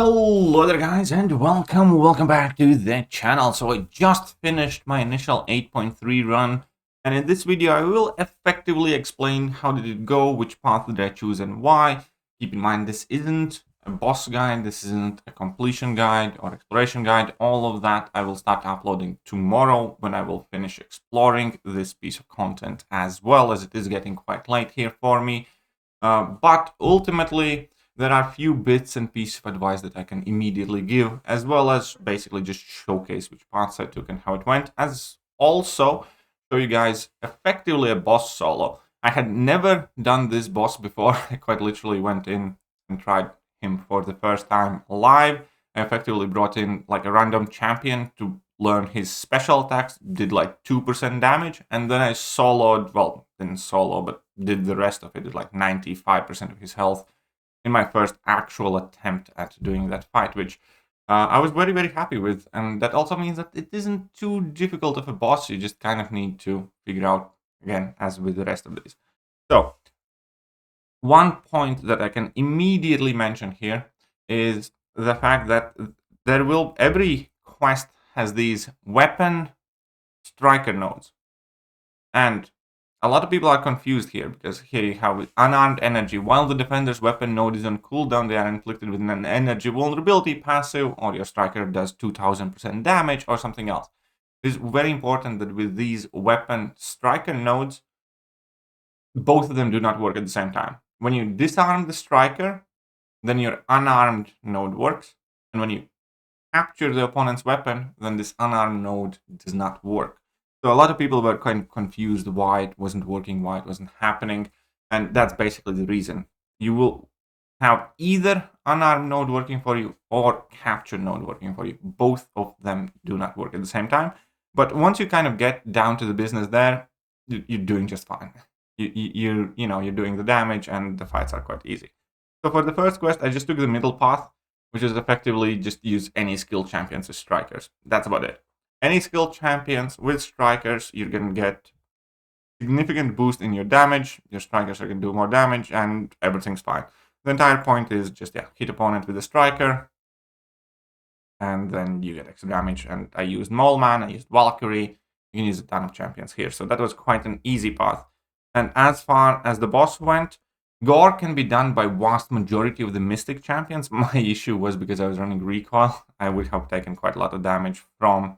Hello there guys and welcome back to the channel. So I just finished my initial 8.3 run, and in this video I will effectively explain how did it go, which path did I choose and why. Keep in mind this isn't a boss guide, this isn't a completion guide or exploration guide. All of that I will start uploading tomorrow when I will finish exploring this piece of content, as well as it is getting quite late here for me. But ultimately there are a few bits and pieces of advice that I can immediately give, as well as basically just showcase which paths I took and how it went, as also show you guys effectively a boss solo. I had never done this boss before. I quite literally went in and tried him for the first time live. I effectively brought in like a random champion to learn his special attacks, did like 2% damage, and then I soloed, well, didn't solo, but did the rest of it, did like 95% of his health in my first actual attempt at doing that fight, which I was very, very happy with. And that also means that it isn't too difficult of a boss. You just kind of need to figure out, again, as with the rest of these. So, one point that I can immediately mention here is the fact that every quest has these weapon striker nodes. And a lot of people are confused here, because here you have unarmed energy. While the defender's weapon node is on cooldown, they are inflicted with an energy vulnerability passive, or your striker does 2000% damage, or something else. It is very important that with these weapon striker nodes, both of them do not work at the same time. When you disarm the striker, then your unarmed node works. And when you capture the opponent's weapon, then this unarmed node does not work. So a lot of people were kind of confused why it wasn't working, why it wasn't happening, and that's basically the reason. You will have either unarmed node working for you or captured node working for you. Both of them do not work at the same time, but once you kind of get down to the business there, you're doing just fine. You're doing the damage, and the fights are quite easy. So for the first quest, I just took the middle path, which is effectively just use any skill champions as strikers. That's about it. Any skill champions with strikers, you're going to get significant boost in your damage. Your strikers are going to do more damage, and everything's fine. The entire point is just, hit opponent with a striker, and then you get extra damage. And I used Mole Man, I used Valkyrie. You can use a ton of champions here. So that was quite an easy path. And as far as the boss went, Gore can be done by vast majority of the Mystic champions. My issue was because I was running recoil. I would have taken quite a lot of damage from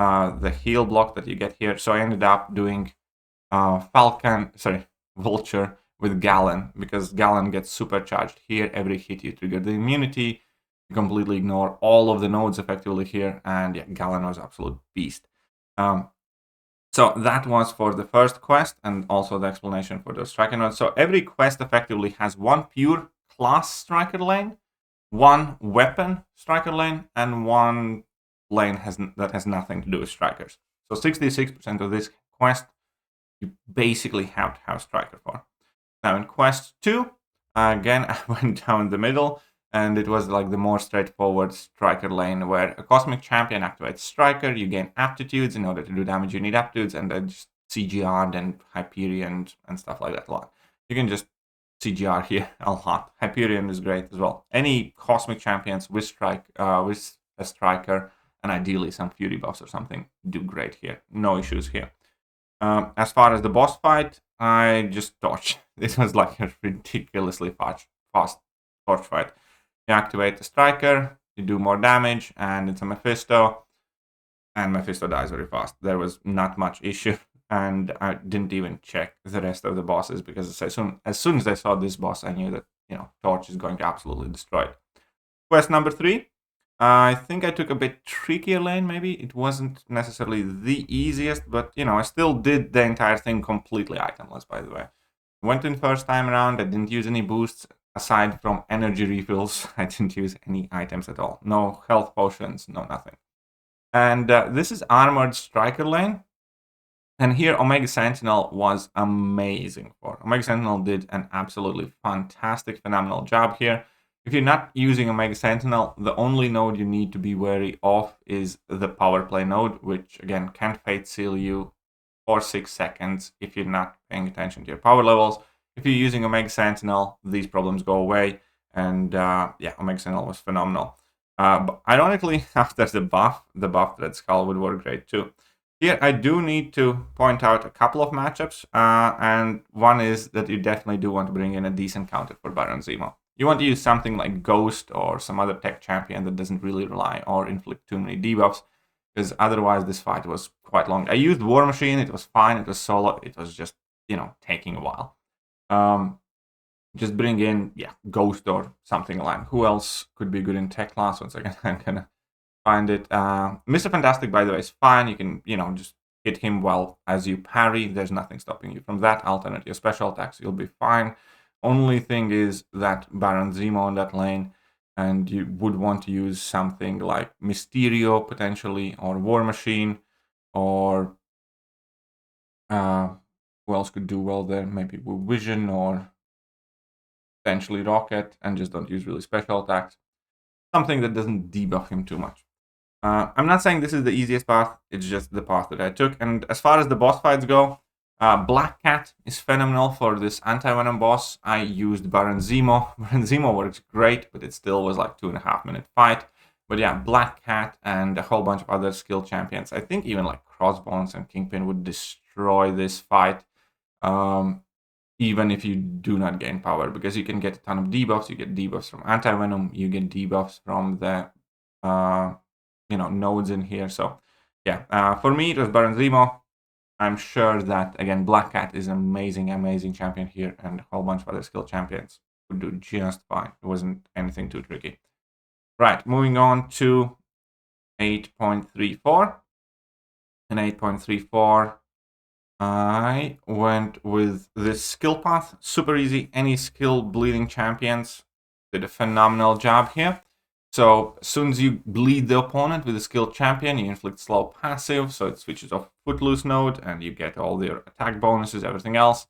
the heal block that you get here. So I ended up doing Vulture with Gallon, because Gallon gets supercharged here. Every hit you trigger the immunity. You completely ignore all of the nodes effectively here. And yeah, Gallon was absolute beast. So that was for the first quest, and also the explanation for the striker nodes. So every quest effectively has one pure class striker lane, one weapon striker lane, and one lane that has nothing to do with strikers. So 66% of this quest you basically have to have striker for. Now in quest 2, again I went down the middle, and it was like the more straightforward striker lane, where a cosmic champion activates striker. You gain aptitudes. In order to do damage you need aptitudes, and then just CGR and Hyperion and stuff like that a lot. You can just CGR here a lot. Hyperion is great as well. Any cosmic champions with with a striker, and ideally some Fury buffs or something, do great here. No issues here. As far as the boss fight, I just dodged. This was like a ridiculously fast torch fight. You activate the striker, you do more damage, and it's a Mephisto, and Mephisto dies very fast. There was not much issue, and I didn't even check the rest of the bosses, because as soon as I saw this boss, I knew that, Torch is going to absolutely destroy it. Quest number 3. I think I took a bit trickier lane, maybe. It wasn't necessarily the easiest, but, I still did the entire thing completely itemless, by the way. Went in first time around, I didn't use any boosts. Aside from energy refills, I didn't use any items at all. No health potions, no nothing. And this is Armored Striker lane. And here Omega Sentinel was amazing for. Omega Sentinel did an absolutely fantastic, phenomenal job here. If you're not using Omega Sentinel, the only node you need to be wary of is the power play node, which again can fate seal you for 6 seconds if you're not paying attention to your power levels. If you're using Omega Sentinel, these problems go away. And Omega Sentinel was phenomenal. But ironically, after the buff Red Skull would work great too. Here, I do need to point out a couple of matchups, and one is that you definitely do want to bring in a decent counter for Baron Zemo. You want to use something like Ghost or some other tech champion that doesn't really rely or inflict too many debuffs, because otherwise this fight was quite long. I used War Machine, it was fine, it was solo, it was just, taking a while. Just bring in, Ghost or something like. Who else could be good in tech class? Once again, I'm gonna find it. Mr. Fantastic, by the way, is fine. You can, just hit him well as you parry. There's nothing stopping you from that. Alternate your special attacks, you'll be fine. Only thing is that Baron Zemo on that lane, and you would want to use something like Mysterio potentially, or War Machine, or who else could do well there? Maybe Vision or potentially Rocket, and just don't use really special attacks. Something that doesn't debuff him too much. I'm not saying this is the easiest path, it's just the path that I took. And as far as the boss fights go, Black Cat is phenomenal for this anti-venom boss. I used Baron Zemo. Baron Zemo works great, but it still was like 2.5 minute fight. But yeah, Black Cat and a whole bunch of other skill champions. I think even like Crossbones and Kingpin would destroy this fight. Even if you do not gain power, because you can get a ton of debuffs. You get debuffs from anti-venom, you get debuffs from the nodes in here. So yeah, for me it was Baron Zemo. I'm sure that, again, Black Cat is an amazing champion here, and a whole bunch of other skill champions would do just fine. It wasn't anything too tricky. Right, moving on to 8.34. In 8.34, I went with this skill path. Super easy. Any skill bleeding champions did a phenomenal job here. So as soon as you bleed the opponent with a skilled champion, you inflict slow passive, so it switches off Footloose node, and you get all their attack bonuses, everything else.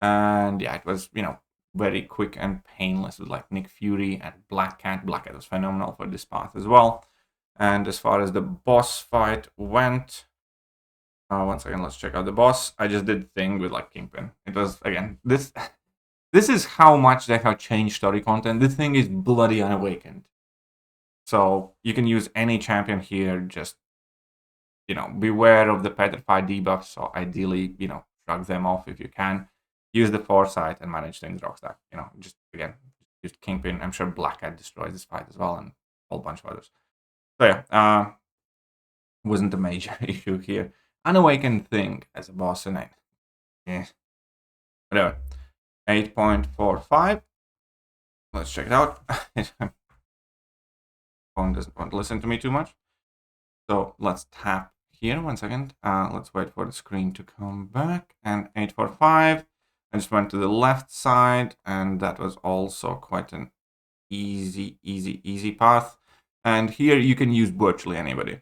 And yeah, it was, very quick and painless with like Nick Fury and Black Cat. Black Cat was phenomenal for this path as well. And as far as the boss fight went, one second, let's check out the boss. I just did thing with like Kingpin. It was, again, this is how much they have changed story content. This thing is bloody unawakened. So you can use any champion here, just, beware of the petrified debuffs. So ideally, shrug them off if you can. Use the foresight and manage things Rockstack. Just, again, use Kingpin. I'm sure Black Cat destroys this fight as well, and a whole bunch of others. So yeah, wasn't a major issue here. Unawakened thing as a boss in it. Yeah. Whatever. 8.45. Let's check it out. Phone doesn't want to listen to me too much. So let's tap here. 1 second. Let's wait for the screen to come back. And 845. I just went to the left side, and that was also quite an easy path. And here you can use virtually anybody.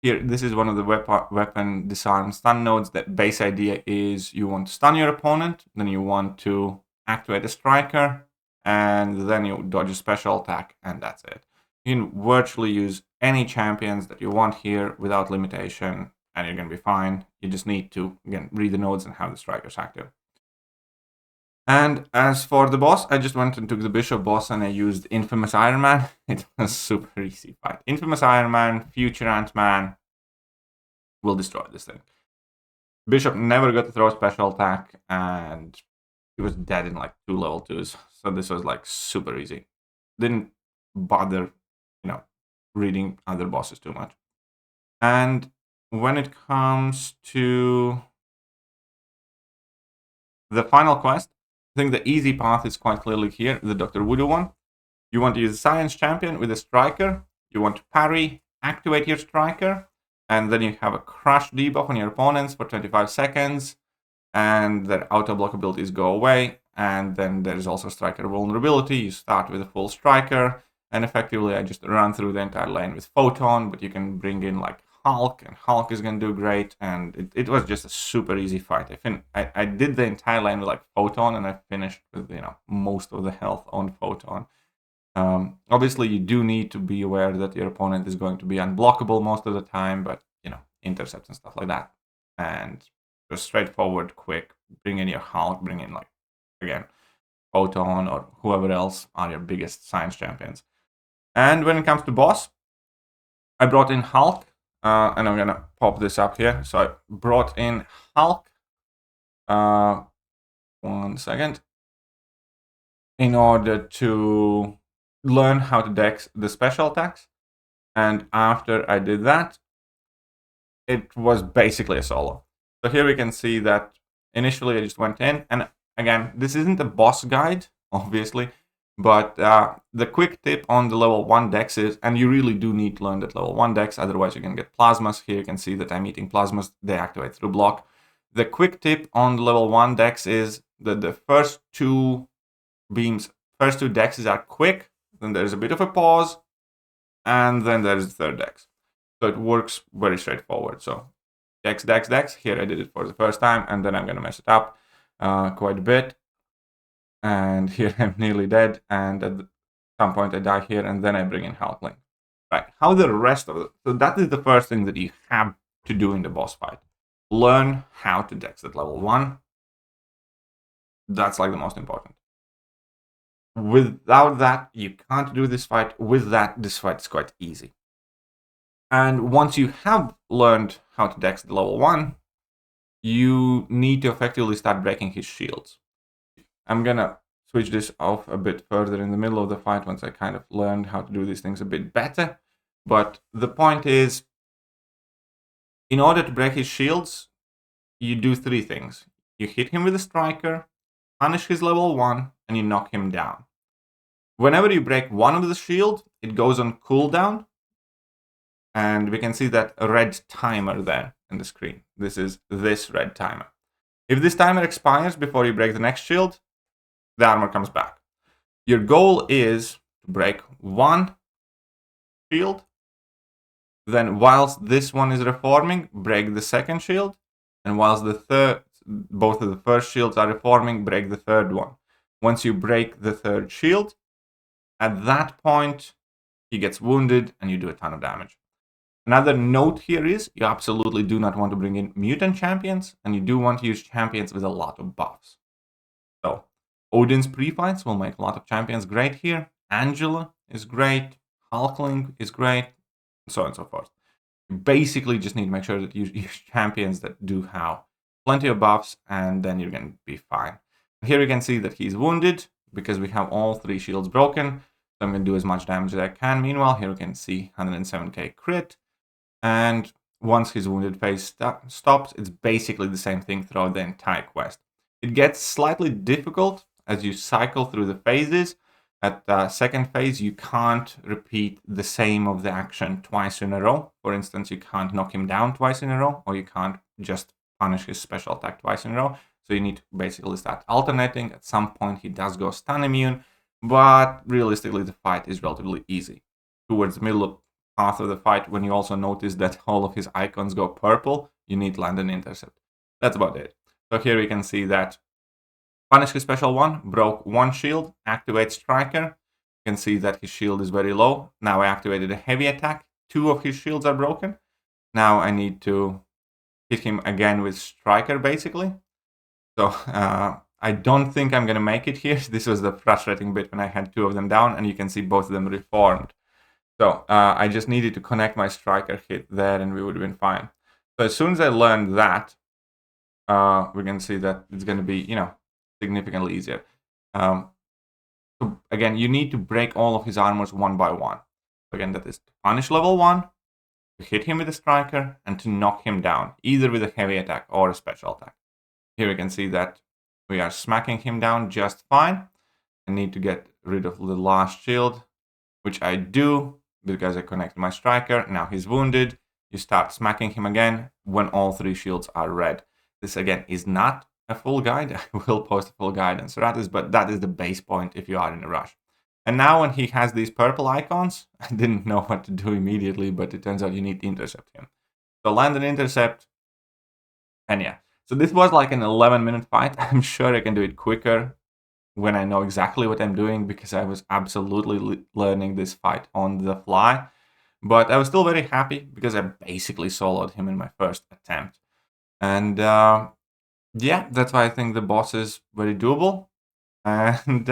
Here, this is one of the weapon disarm stun nodes. The base idea is you want to stun your opponent, then you want to activate a striker, and then you dodge a special attack, and that's it. You can virtually use any champions that you want here without limitation, and you're going to be fine. You just need to, again, read the nodes and have the strikers active. And as for the boss, I just went and took the Bishop boss, and I used Infamous Iron Man. It was a super easy fight. Infamous Iron Man, Future Ant-Man will destroy this thing. Bishop never got to throw a special attack, and he was dead in like 2 level 2s. So this was like super easy. Didn't bother, reading other bosses too much. And when it comes to the final quest, I think the easy path is quite clearly here, the Dr. Voodoo one. You want to use a Science Champion with a Striker. You want to parry, activate your Striker, and then you have a Crush debuff on your opponents for 25 seconds, and their auto-block abilities go away. And then there's also Striker vulnerability. You start with a full Striker, and effectively I just run through the entire lane with Photon, but you can bring in like Hulk, and Hulk is going to do great, and it was just a super easy fight. I did the entire lane with like Photon, and I finished with, most of the health on Photon. Obviously, you do need to be aware that your opponent is going to be unblockable most of the time, but, intercepts and stuff like that. And just straightforward, quick, bring in your Hulk, bring in, like, again, Photon or whoever else are your biggest Science Champions. And when it comes to boss, I brought in Hulk, and I'm gonna pop this up here. So I brought in Hulk, 1 second, in order to learn how to dex the special attacks. And after I did that, it was basically a solo. So here we can see that initially I just went in, and again, this isn't a boss guide, obviously, but the quick tip on the level 1 dex is, and you really do need to learn that level 1 dex, otherwise you can get plasmas. Here you can see that I'm eating plasmas, they activate through block. The quick tip on the level 1 dex is that the first 2 beams, first 2 dexes are quick, then there's a bit of a pause, and then there's the third dex. So it works very straightforward. So dex, dex, dex. Here I did it for the first time, and then I'm going to mess it up quite a bit. And here I'm nearly dead, and at some point I die here, and then I bring in Hulkling. Right, how the rest of it? So that is the first thing that you have to do in the boss fight. Learn how to dex at level 1. That's like the most important. Without that, you can't do this fight. With that, this fight is quite easy. And once you have learned how to dex at level 1, you need to effectively start breaking his shields. I'm gonna switch this off a bit further in the middle of the fight once I kind of learned how to do these things a bit better. But the point is, in order to break his shields, you do 3 things. You hit him with a striker, punish his level 1, and you knock him down. Whenever you break one of the shield, it goes on cooldown. And we can see that red timer there in the screen. This is this red timer. If this timer expires before you break the next shield, the armor comes back. Your goal is to break 1 shield, then whilst this one is reforming, break the second shield, and whilst both of the first shields are reforming, break the third one. Once you break the third shield, at that point, he gets wounded and you do a ton of damage. Another note here is you absolutely do not want to bring in mutant champions, and you do want to use champions with a lot of buffs. So Odin's pre-fights will make a lot of champions great here. Angela is great. Hulkling is great, and so on and so forth. You basically just need to make sure that you use champions that do have plenty of buffs, and then you're going to be fine. Here you can see that he's wounded because we have all 3 shields broken. So I'm going to do as much damage as I can. Meanwhile, here you can see 107k crit. And once his wounded phase stops, it's basically the same thing throughout the entire quest. It gets slightly difficult as you cycle through the phases. At the second phase, you can't repeat the same of the action twice in a row. For instance, you can't knock him down twice in a row, or you can't just punish his special attack twice in a row. So you need to basically start alternating. At some point, he does go stun immune, but realistically, the fight is relatively easy. Towards the middle of path of the fight, when you also notice that all of his icons go purple, you need land and intercept. That's about it. So here we can see that punish his special 1, broke 1 shield, activate striker. You can see that his shield is very low. Now I activated a heavy attack. 2 of his shields are broken. Now I need to hit him again with striker, basically. So I don't think I'm going to make it here. This was the frustrating bit when I had 2 of them down, and you can see both of them reformed. So I just needed to connect my striker hit there, and we would have been fine. So as soon as I learned that, we can see that it's going to be, significantly easier. So again, you need to break all of his armors one by one. Again, that is to punish level 1, to hit him with a striker, and to knock him down, either with a heavy attack or a special attack. Here we can see that we are smacking him down just fine. I need to get rid of the last shield, which I do because I connected my striker. Now he's wounded. You start smacking him again when all 3 shields are red. This again is not a full guide. I will post a full guide on Cerates, but that is the base point if you are in a rush. And now when he has these purple icons, I didn't know what to do immediately, but it turns out you need to intercept him. So land and intercept, and yeah. So this was like an 11-minute fight. I'm sure I can do it quicker when I know exactly what I'm doing, because I was absolutely learning this fight on the fly. But I was still very happy because I basically soloed him in my first attempt. And yeah, that's why I think the boss is very doable. And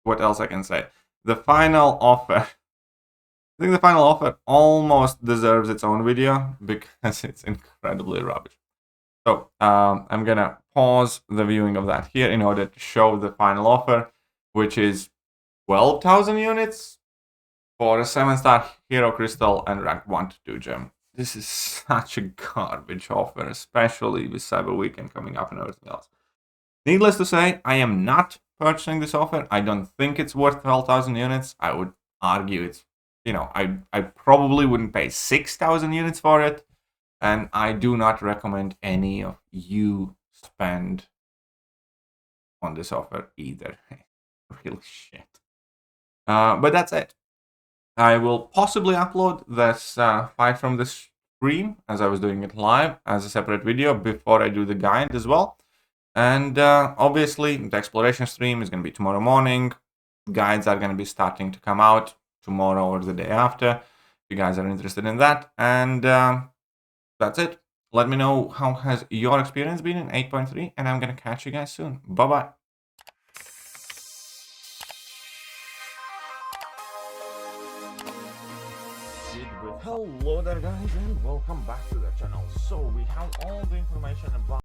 what else I can say? the final offer. I think the final offer almost deserves its own video because it's incredibly rubbish. So I'm gonna pause the viewing of that here in order to show the final offer, which is 12,000 units for a 7-star hero crystal and rank 1 to 2 gem. This is such a garbage offer, especially with Cyber Weekend coming up and everything else. Needless to say, I am not purchasing this offer. I don't think it's worth 12,000 units. I would argue it's, I probably wouldn't pay 6,000 units for it. And I do not recommend any of you spend on this offer either. Real shit. But that's it. I will possibly upload this fight from the stream, as I was doing it live, as a separate video before I do the guide as well. And obviously, the exploration stream is going to be tomorrow morning. Guides are going to be starting to come out tomorrow or the day after, if you guys are interested in that. And that's it. Let me know how has your experience been in 8.3, and I'm going to catch you guys soon. Bye-bye. Hello there guys, and welcome back to the channel. So we have all the information about